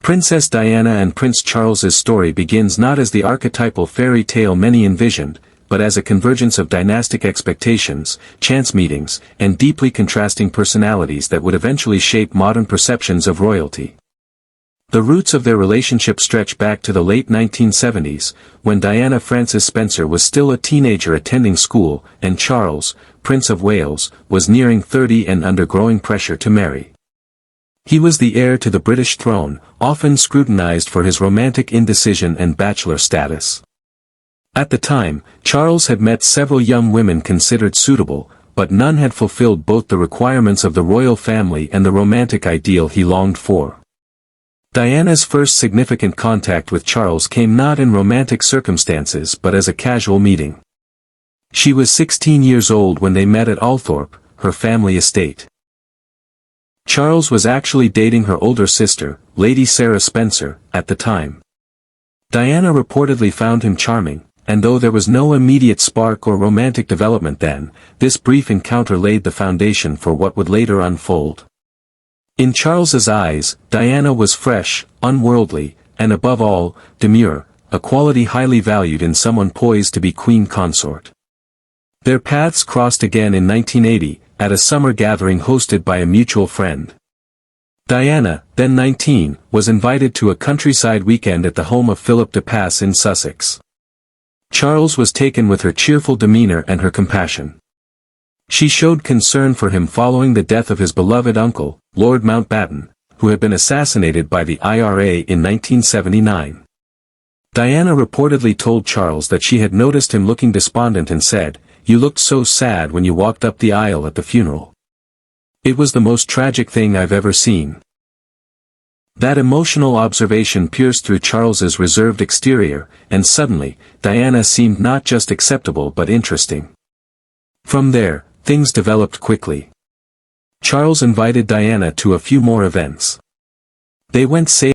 Princess Diana and Prince Charles's story begins not as the archetypal fairy tale many envisioned, but as a convergence of dynastic expectations, chance meetings, and deeply contrasting personalities that would eventually shape modern perceptions of royalty. The roots of their relationship stretch back to the late 1970s, when Diana Frances Spencer was still a teenager attending school, and Charles, Prince of Wales, was nearing 30 and under growing pressure to marry. He was the heir to the British throne, often scrutinized for his romantic indecision and bachelor status. At the time, Charles had met several young women considered suitable, but none had fulfilled both the requirements of the royal family and the romantic ideal he longed for. Diana's first significant contact with Charles came not in romantic circumstances but as a casual meeting. She was 16 years old when they met at Althorpe, her family estate. Charles was actually dating her older sister, Lady Sarah Spencer, at the time. Diana reportedly found him charming, and though there was no immediate spark or romantic development then, this brief encounter laid the foundation for what would later unfold. In Charles's eyes, Diana was fresh, unworldly, and above all, demure, a quality highly valued in someone poised to be queen consort. Their paths crossed again in 1980, at a summer gathering hosted by a mutual friend. Diana, then 19, was invited to a countryside weekend at the home of Philip de Pass in Sussex. Charles was taken with her cheerful demeanor and her compassion. She showed concern for him following the death of his beloved uncle, Lord Mountbatten, who had been assassinated by the IRA in 1979. Diana reportedly told Charles that she had noticed him looking despondent and said, "You looked so sad when you walked up the aisle at the funeral. It was the most tragic thing I've ever seen." That emotional observation pierced through Charles's reserved exterior, and suddenly, Diana seemed not just acceptable but interesting. From there, things developed quickly. Charles invited Diana to a few more events. They went sailing